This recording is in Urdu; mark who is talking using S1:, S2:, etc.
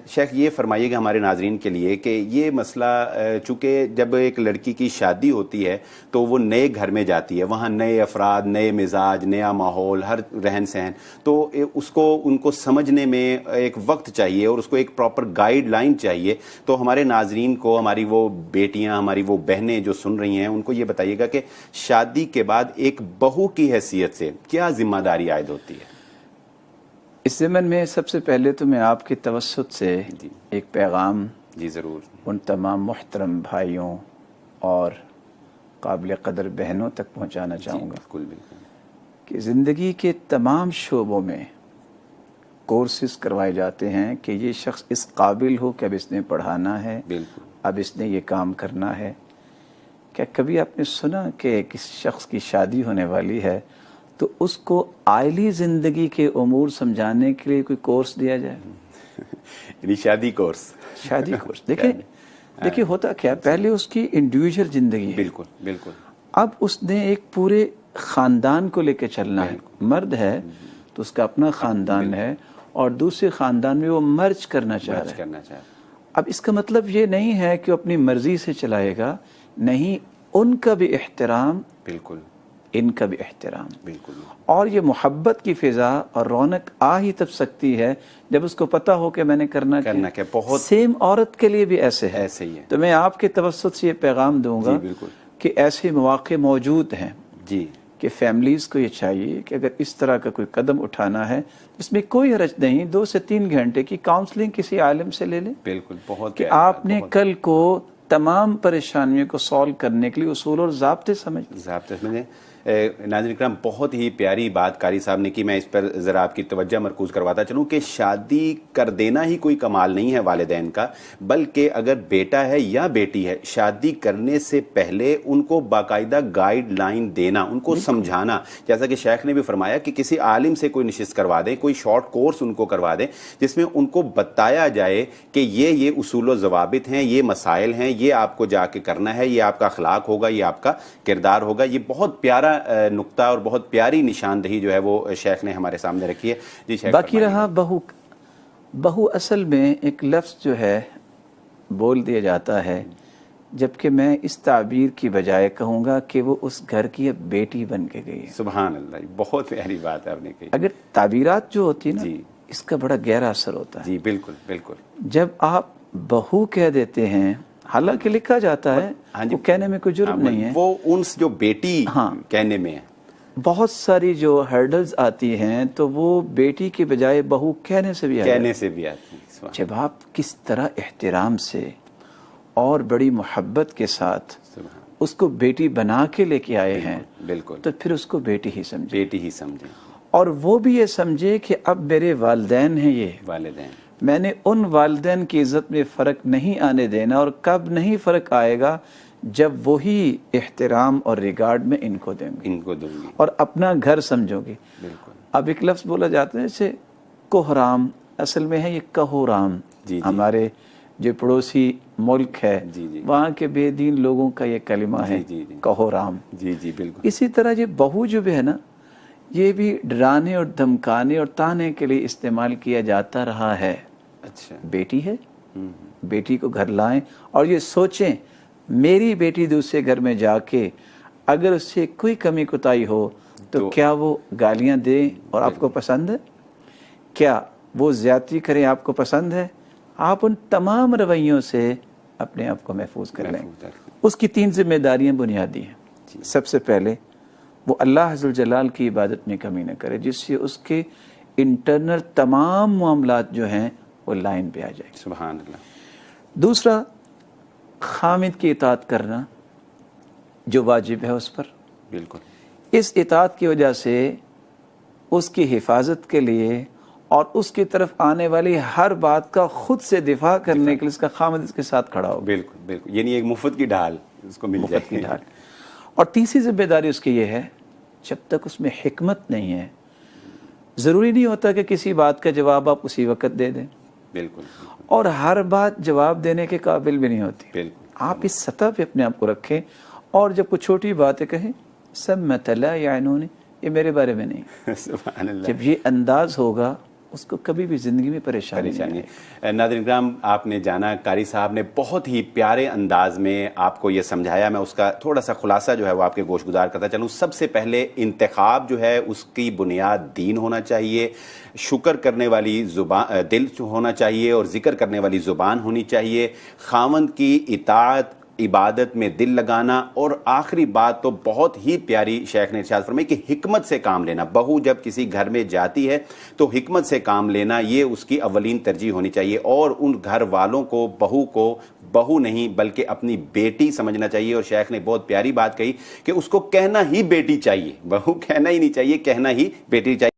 S1: شیخ یہ فرمائیے گا ہمارے ناظرین کے لیے کہ یہ مسئلہ چونکہ جب ایک لڑکی کی شادی ہوتی ہے تو وہ نئے گھر میں جاتی ہے، وہاں نئے افراد، نئے مزاج، نیا ماحول، ہر رہن سہن، تو ان کو سمجھنے میں ایک وقت چاہیے اور اس کو ایک پراپر گائیڈ لائن چاہیے. تو ہمارے ناظرین کو، ہماری وہ بیٹیاں، ہماری وہ بہنیں جو سن رہی ہیں، ان کو یہ بتائیے گا کہ شادی کے بعد ایک بہو کی حیثیت سے کیا ذمہ داری عائد ہوتی ہے؟
S2: اس ضمن میں سب سے پہلے تو میں آپ کے توسط سے ایک پیغام
S1: ضرور
S2: ان تمام محترم بھائیوں اور قابل قدر بہنوں تک پہنچانا چاہوں گا.
S1: بالکل بالکل.
S2: کہ زندگی کے تمام شعبوں میں کورسز کروائے جاتے ہیں کہ یہ شخص اس قابل ہو کہ اب اس نے پڑھانا ہے،
S1: بالکل،
S2: اب اس نے یہ کام کرنا ہے. کیا کبھی آپ نے سنا کہ کسی شخص کی شادی ہونے والی ہے تو اس کو عائلی زندگی کے امور سمجھانے کے لیے کوئی کورس دیا جائے؟
S1: یعنی شادی کورس.
S2: دیکھیے ہوتا کیا، پہلے اس کی انڈیویجول زندگی ہے.
S1: بالکل بالکل.
S2: اب اس نے ایک پورے خاندان کو لے کے چلنا ہے. مرد ہے تو اس کا اپنا خاندان ہے اور دوسرے خاندان میں وہ مرج کرنا چاہ رہا ہے. اب اس کا مطلب یہ نہیں ہے کہ وہ اپنی مرضی سے چلائے گا، نہیں، ان کا بھی احترام،
S1: بالکل،
S2: ان کا بھی احترام،
S1: بالکل.
S2: اور یہ محبت کی فضا اور رونق آ ہی تب سکتی ہے جب اس کو پتا ہو کہ میں نے کرنا کیا.
S1: بہت
S2: سیم عورت کے لیے بھی ایسے ہے.
S1: ایسے ہی ہے.
S2: تو میں آپ کے توسط سے یہ پیغام دوں گا کہ ایسے مواقع موجود ہیں کہ فیملیز کو یہ چاہیے کہ اگر اس طرح کا کوئی قدم اٹھانا ہے اس میں کوئی حرج نہیں، 2 سے 3 گھنٹے کی کاؤنسلنگ کسی عالم سے لے لیں.
S1: بالکل. بہت
S2: کہ آپ نے کل کو تمام پریشانیوں کو سالو کرنے کے لیے اصول اور ضابطے سمجھیں.
S1: ناظرین کرام، بہت ہی پیاری بات قاری صاحب نے کی. میں اس پر ذرا آپ کی توجہ مرکوز کرواتا چلوں کہ شادی کر دینا ہی کوئی کمال نہیں ہے والدین کا، بلکہ اگر بیٹا ہے یا بیٹی ہے، شادی کرنے سے پہلے ان کو باقاعدہ گائیڈ لائن دینا، ان کو سمجھانا. جیسا کہ شیخ نے بھی فرمایا کہ کسی عالم سے کوئی نشست کروا دیں، کوئی شارٹ کورس ان کو کروا دیں جس میں ان کو بتایا جائے کہ یہ اصول و ضوابط ہیں، یہ مسائل ہیں، یہ آپ کو جا کے کرنا ہے، یہ آپ کا اخلاق ہوگا، یہ آپ کا کردار ہوگا. یہ بہت پیارا نقطہ اور بہت پیاری نشاندہی جو ہے وہ شیخ نے ہمارے سامنے رکھی ہے. جی شیخ.
S2: باقی رہا بہو اصل میں ایک لفظ جو ہے بول دیا جاتا ہے، جبکہ میں اس تعبیر کی بجائے کہوں گا کہ وہ اس گھر کی اب بیٹی بن کے گئی ہے.
S1: سبحان اللہ، بہت پیاری بات ہے آپ نے کہی.
S2: اگر تعبیرات جو ہوتی ہے نا اس کا بڑا گہرا اثر ہوتا ہے.
S1: جی بالکل بالکل.
S2: جب آپ بہو کہہ دیتے ہیں، حالانکہ لکھا جاتا ہے وہ کہنے میں کوئی جرم نہیں ہے،
S1: وہ انس جو بیٹی کہنے میں ہے.
S2: بہت ساری جو ہرڈلز آتی ہیں تو وہ بیٹی کے بجائے بہو کہنے سے بھی
S1: آتی ہیں.
S2: جب آپ کس طرح احترام سے اور بڑی محبت کے ساتھ اس کو بیٹی بنا کے لے کے آئے ہیں،
S1: بالکل،
S2: تو پھر اس کو بیٹی ہی سمجھے. اور وہ بھی یہ سمجھے کہ اب میرے والدین ہیں، یہ والدین، میں نے ان والدین کی عزت میں فرق نہیں آنے دینا. اور کب نہیں فرق آئے گا؟ جب وہی احترام اور ریگارڈ میں ان کو دیں گے اور اپنا گھر سمجھو گے. اب ایک لفظ بولا جاتا ہے جیسے کوہرام، اصل میں ہے یہ کہورام. ہمارے جو پڑوسی ملک ہے وہاں کے بے دین لوگوں کا یہ کلمہ ہے کہورام.
S1: بالکل.
S2: اسی طرح یہ بہو جو بھی ہے نا، یہ بھی ڈرانے اور دھمکانے اور تانے کے لیے استعمال کیا جاتا رہا ہے.
S1: اچھا،
S2: بیٹی ہے، بیٹی کو گھر لائیں اور یہ سوچیں میری بیٹی دوسرے گھر میں جا کے اگر اس سے کوئی کمی کوتاہی ہو تو کیا وہ گالیاں دے اور آپ کو پسند ہے؟ کیا وہ زیادتی کریں آپ کو پسند ہے؟ آپ ان تمام رویوں سے اپنے آپ کو محفوظ کر لیں. اس کی 3 ذمہ داریاں بنیادی ہیں. سب سے پہلے وہ اللہ عز و جلال کی عبادت میں کمی نہ کرے جس سے اس کے انٹرنل تمام معاملات جو ہیں وہ لائن پہ آ جائے.
S1: سبحان اللہ.
S2: دوسرا، خامد کی اطاعت کرنا جو واجب ہے اس پر.
S1: بالکل.
S2: اس اطاعت کی وجہ سے اس کی حفاظت کے لیے اور اس کی طرف آنے والی ہر بات کا خود سے دفاع کرنے کے لیے اس کا خامد اس کے ساتھ کھڑا ہو.
S1: بالکل بالکل. یعنی ایک مفت کی ڈھال اس کو مل جائے.
S2: اور تیسری ذمہ داری اس کی یہ ہے، جب تک اس میں حکمت نہیں ہے، ضروری نہیں ہوتا کہ کسی بات کا جواب آپ اسی وقت دے دیں. بالکل. اور ہر بات جواب دینے کے قابل بھی نہیں ہوتی. بالکل. آپ اس سطح پہ اپنے آپ کو رکھیں اور جب کوئی چھوٹی باتیں کہیں سمت لا یعنونی، یہ میرے بارے میں نہیں.
S1: سبحان اللہ.
S2: جب یہ انداز ہوگا اس کو کبھی بھی زندگی میں پریشانی نہیں ہے۔
S1: ناظرین اکرام، آپ نے جانا قاری صاحب نے بہت ہی پیارے انداز میں آپ کو یہ سمجھایا، میں اس کا تھوڑا سا خلاصہ جو ہے وہ آپ کے گوش گزار کرتا چلوں۔ سب سے پہلے انتخاب جو ہے اس کی بنیاد دین ہونا چاہیے، شکر کرنے والی زبان دل ہونا چاہیے اور ذکر کرنے والی زبان ہونی چاہیے، خاوند کی اطاعت عبادت میں دل لگانا، اور آخری بات تو بہت ہی پیاری شیخ نے ارشاد فرمائی کہ حکمت سے کام لینا۔ بہو جب کسی گھر میں جاتی ہے تو حکمت سے کام لینا یہ اس کی اولین ترجیح ہونی چاہیے، اور ان گھر والوں کو بہو نہیں بلکہ اپنی بیٹی سمجھنا چاہیے۔ اور شیخ نے بہت پیاری بات کہی کہ اس کو کہنا ہی بیٹی چاہیے، بہو کہنا ہی نہیں چاہیے، کہنا ہی بیٹی چاہیے۔